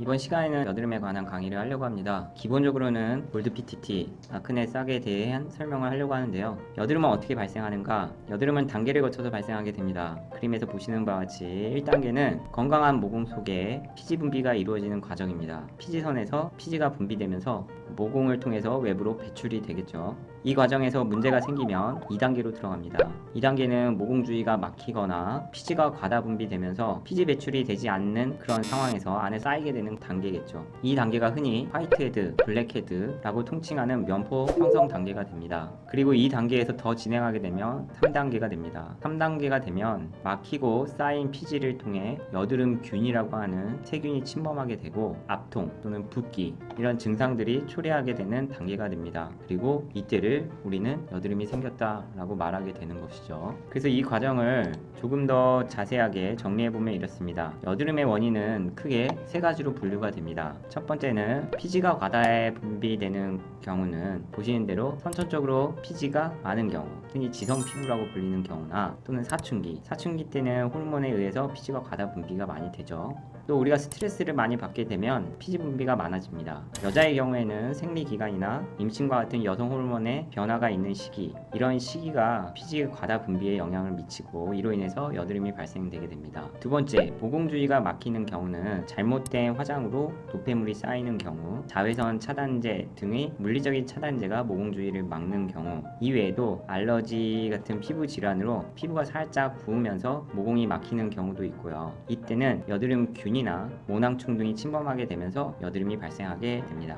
이번 시간에는 여드름에 관한 강의를 하려고 합니다. 기본적으로는 골드 PTT, 아크네 싹에 대한 설명을 하려고 하는데요. 여드름은 어떻게 발생하는가? 여드름은 단계를 거쳐서 발생하게 됩니다. 그림에서 보시는 바와 같이 1단계는 건강한 모공 속에 피지 분비가 이루어지는 과정입니다. 피지선에서 피지가 분비되면서 모공을 통해서 외부로 배출이 되겠죠. 이 과정에서 문제가 생기면 2단계로 들어갑니다. 2단계는 모공 주위가 막히거나 피지가 과다 분비되면서 피지 배출이 되지 않는 그런 상황에서 안에 쌓이게 되는 단계겠죠. 이 단계가 흔히 화이트헤드, 블랙헤드라고 통칭하는 면포 형성 단계가 됩니다. 그리고 이 단계에서 더 진행하게 되면 3단계가 됩니다. 3단계가 되면 막히고 쌓인 피지를 통해 여드름균이라고 하는 세균이 침범하게 되고 압통 또는 붓기 이런 증상들이 초래하게 되는 단계가 됩니다. 그리고 이때를 우리는 여드름이 생겼다라고 말하게 되는 것이죠. 그래서 이 과정을 조금 더 자세하게 정리해보면 이렇습니다. 여드름의 원인은 크게 세 가지로 분류가 됩니다. 첫 번째는 피지가 과다에 분비되는 경우는 보시는 대로 선천적으로 피지가 많은 경우, 흔히 지성 피부라고 불리는 경우나 또는 사춘기 때는 호르몬에 의해서 피지가 과다 분비가 많이 되죠. 또 우리가 스트레스를 많이 받게 되면 피지 분비가 많아집니다. 여자의 경우에는 생리기간이나 임신과 같은 여성 호르몬의 변화가 있는 시기, 이런 시기가 피지 과다 분비에 영향을 미치고 이로 인해서 여드름이 발생되게 됩니다. 두 번째, 모공 주위가 막히는 경우는 잘못된 화장으로 노폐물이 쌓이는 경우, 자외선 차단제 등의 물리적인 차단제가 모공 주위를 막는 경우, 이외에도 알러지 같은 피부 질환으로 피부가 살짝 부으면서 모공이 막히는 경우도 있고요. 이때는 여드름균이나 모낭충 등이 침범하게 되면서 여드름이 발생하게 됩니다.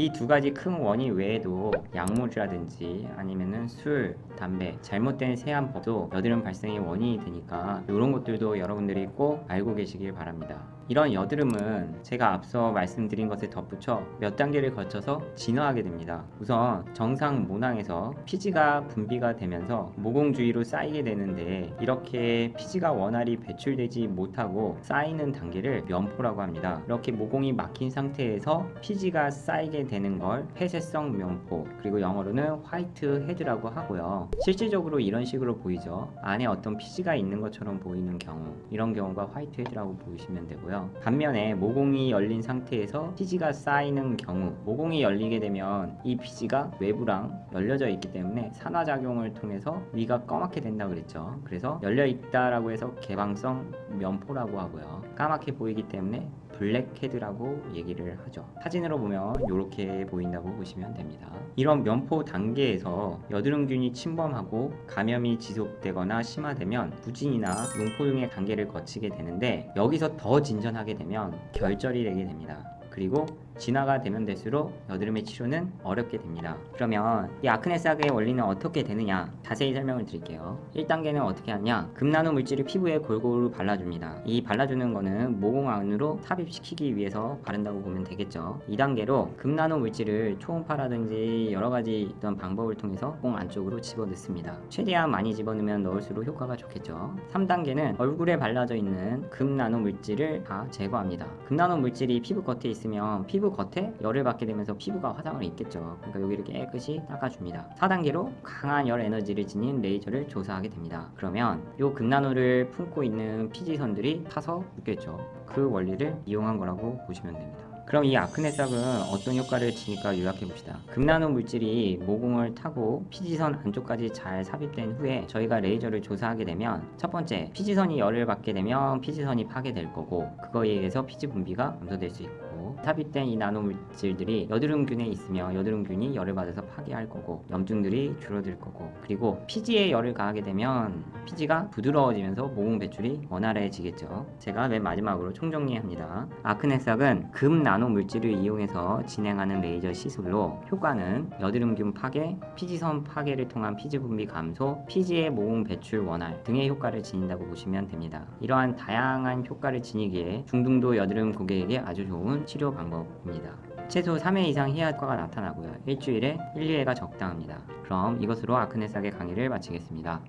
이 두 가지 큰 원인 외에도 약물이라든지 아니면은 술, 담배, 잘못된 세안법도 여드름 발생의 원인이 되니까 이런 것들도 여러분들이 꼭 알고 계시길 바랍니다. 이런 여드름은 제가 앞서 말씀드린 것에 덧붙여 몇 단계를 거쳐서 진화하게 됩니다. 우선 정상 모낭에서 피지가 분비가 되면서 모공 주위로 쌓이게 되는데, 이렇게 피지가 원활히 배출되지 못하고 쌓이는 단계를 면포라고 합니다. 이렇게 모공이 막힌 상태에서 피지가 쌓이게 되는 걸 폐쇄성 면포, 그리고 영어로는 화이트 헤드라고 하고요. 실질적으로 이런 식으로 보이죠. 안에 어떤 피지가 있는 것처럼 보이는 경우, 이런 경우가 화이트 헤드라고 보시면 되고요. 반면에 모공이 열린 상태에서 피지가 쌓이는 경우, 모공이 열리게 되면 이 피지가 외부랑 열려져 있기 때문에 산화작용을 통해서 위가 검맣게 된다 그랬죠. 그래서 열려 있다라고 해서 개방성 면포라고 하고요. 까맣게 보이기 때문에 블랙헤드라고 얘기를 하죠. 사진으로 보면 이렇게 보인다고 보시면 됩니다. 이런 면포 단계에서 여드름균이 침범하고 감염이 지속되거나 심화되면 부진이나 용포 등의 단계를 거치게 되는데, 여기서 더 진전하게 되면 결절이 되게 됩니다. 그리고 진화가 되면 될수록 여드름의 치료는 어렵게 됩니다. 그러면 이 아크네 싹의 원리는 어떻게 되느냐, 자세히 설명을 드릴게요. 1단계는 어떻게 하냐, 금나노 물질을 피부에 골고루 발라줍니다. 이 발라주는 거는 모공 안으로 삽입시키기 위해서 바른다고 보면 되겠죠. 2단계로 금나노 물질을 초음파라든지 여러가지 어떤 방법을 통해서 모공 안쪽으로 집어넣습니다. 최대한 많이 집어넣으면 넣을수록 효과가 좋겠죠. 3단계는 얼굴에 발라져 있는 금나노 물질을 다 제거합니다. 금나노 물질이 피부 겉에 있으면 피부 겉에 열을 받게 되면서 피부가 화상을 입겠죠. 그러니까 여기를 깨끗이 닦아줍니다. 4단계로 강한 열 에너지를 지닌 레이저를 조사하게 됩니다. 그러면 이 금나노를 품고 있는 피지선들이 타서 죽겠죠. 그 원리를 이용한 거라고 보시면 됩니다. 그럼 이 아크네 싹은 어떤 효과를 지닐까 요약해 봅시다. 금나노 물질이 모공을 타고 피지선 안쪽까지 잘 삽입된 후에 저희가 레이저를 조사하게 되면, 첫 번째, 피지선이 열을 받게 되면 피지선이 파괴될 거고, 그거에 의해서 피지 분비가 감소될 수 있고, 삽입된 이 나노 물질들이 여드름균에 있으면 여드름균이 열을 받아서 파괴할 거고, 염증들이 줄어들 거고, 그리고 피지에 열을 가하게 되면 피지가 부드러워지면서 모공 배출이 원활해지겠죠. 제가 맨 마지막으로 총정리합니다. 아크네 싹은 금나노 물질을 이용해서 진행하는 레이저 시술로 효과는 여드름균 파괴, 피지선 파괴를 통한 피지 분비 감소, 피지의 모공 배출 원활 등의 효과를 지닌다고 보시면 됩니다. 이러한 다양한 효과를 지니기에 중등도 여드름 고객에게 아주 좋은 치료 방법입니다. 최소 3회 이상 해야 효과가 나타나고요. 일주일에 1, 2회가 적당합니다. 그럼 이것으로 아크네 싹의 강의를 마치겠습니다.